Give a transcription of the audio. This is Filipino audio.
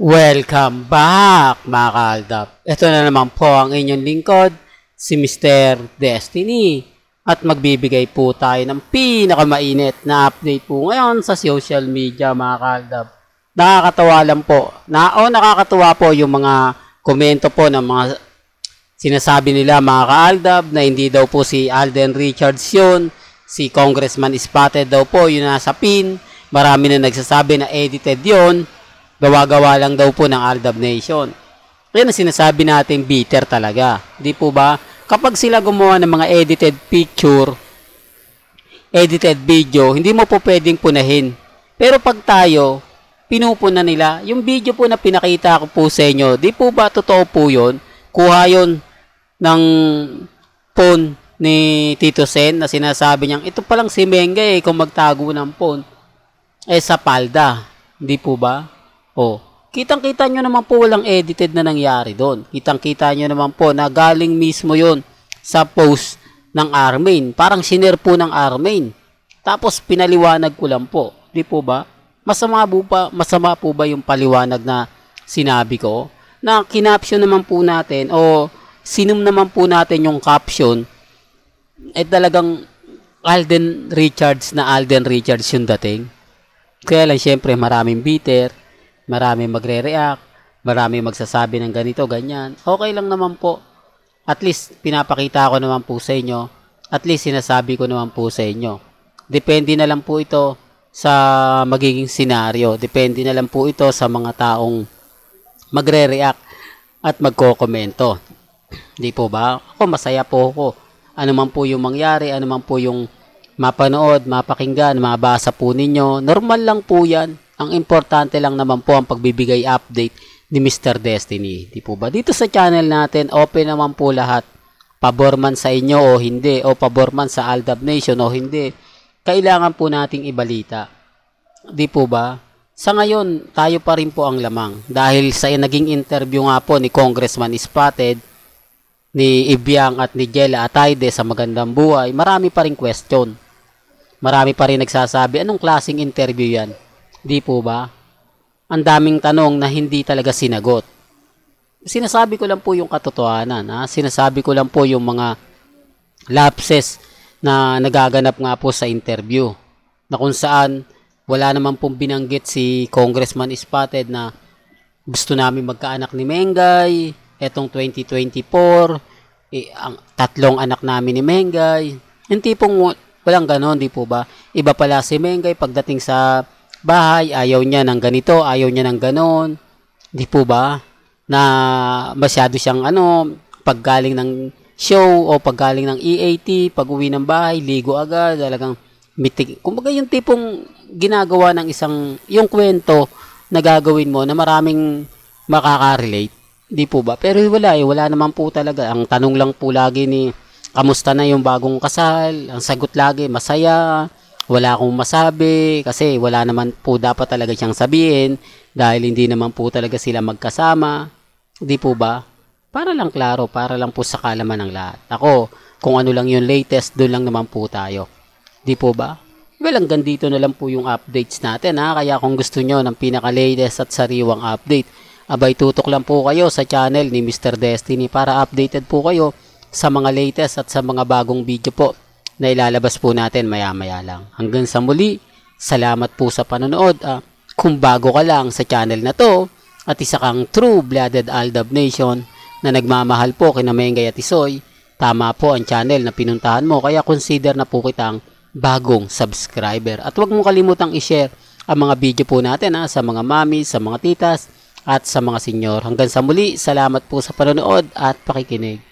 Welcome back mga kaaldap. Ito na naman po ang inyong lingkod, si Mr. Destiny. At magbibigay po tayo ng pinakamainit na update po ngayon sa social media mga kaaldap. Nakakatawa lang po. Nakakatawa po yung mga komento po ng mga sinasabi nila mga kaaldap na hindi daw po si Alden Richards yun. Si Congressman Spotted daw po yun nasa pin. Marami na nagsasabi na edited yun. Gawa-gawa lang daw po ng Aldab Nation. Yan ang sinasabi natin bitter talaga. Di po ba? Kapag sila gumawa ng mga edited picture, edited video, hindi mo po pwedeng punahin. Pero pag tayo, pinupuna nila, yung video po na pinakita ko po sa inyo, di po ba totoo po yun? Kuha yun ng phone ni Tito Sen na sinasabi niyang, ito palang si Mengay kung magtago ng phone. Sa palda. Di po ba? Kitang-kita nyo naman po walang edited na nangyari doon. Kitang-kita nyo naman po na galing mismo yon sa post ng Armain. Parang shiner po ng Armain. Tapos pinaliwanag ko lang po. Di po ba? Masama po ba yung paliwanag na sinabi ko? Na kinaption naman po natin o sinum naman po natin yung caption talagang Alden Richards na Alden Richards yung dating. Kaya lang syempre maraming bitter. Marami magre-react, marami magsasabi ng ganito, ganyan. Okay lang naman po. At least, pinapakita ko naman po sa inyo. At least, sinasabi ko naman po sa inyo. Depende na lang po ito sa magiging senaryo. Depende na lang po ito sa mga taong magre-react at magko-komento. Di po ba? Ako, masaya po ako. Ano man po yung mangyari, ano man po yung mapanood, mapakinggan, mabasa po ninyo. Normal lang po yan. Ang importante lang naman po ang pagbibigay update ni Mr. Destiny. Di po ba? Dito sa channel natin, open naman po lahat. Pabor man sa inyo o hindi, o pabor man sa Aldab Nation o hindi. Kailangan po nating ibalita. Di po ba? Sa ngayon, tayo pa rin po ang lamang. Dahil sa naging interview nga po ni Congressman Spotted, ni Ibiang at ni Jella Atayde sa Magandang Buhay, marami pa rin question. Marami pa rin nagsasabi, anong klaseng interview yan? Di po ba? Ang daming tanong na hindi talaga sinagot. Sinasabi ko lang po yung katotohanan. Sinasabi ko lang po yung mga lapses na nagaganap nga po sa interview. Na kung saan wala naman pong binanggit si Congressman Spotted na gusto namin magkaanak ni Mengay. Etong 2024, ang tatlong anak namin ni Mengay. Yung tipong walang ganon, di po ba? Iba pala si Mengay pagdating sa bahay, ayaw niya ng ganito, ayaw niya ng ganon. Di po ba? Na masyado siyang paggaling ng show o paggaling ng EAT, pag uwi ng bahay, ligo agad, talagang mitig. Kumbaga yung tipong ginagawa ng yung kwento na gagawin mo na maraming makaka-relate. Di po ba? Pero wala naman po talaga. Ang tanong lang po lagi ni, kamusta na yung bagong kasal? Ang sagot lagi, masaya. Wala akong masabi kasi wala naman po dapat talaga siyang sabihin dahil hindi naman po talaga sila magkasama. Di po ba? Para lang klaro, para lang po sa kalaman ng lahat. Ako, kung ano lang yung latest, doon lang naman po tayo. Di po ba? Well, hanggang dito na lang po yung updates natin Kaya kung gusto nyo ng pinaka-latest at sariwang update, abay tutok lang po kayo sa channel ni Mr. Destiny para updated po kayo sa mga latest at sa mga bagong video po na ilalabas po natin maya-maya lang. Hanggang sa muli, salamat po sa panonood. Kung bago ka lang sa channel na to at isa kang true-blooded Aldab Nation na nagmamahal po kina Mengay at Isoy, tama po ang channel na pinuntahan mo kaya consider na po kitang bagong subscriber. At huwag mong kalimutang i-share ang mga video po natin sa mga mami, sa mga titas at sa mga senyor. Hanggang sa muli, salamat po sa panonood at pakikinig.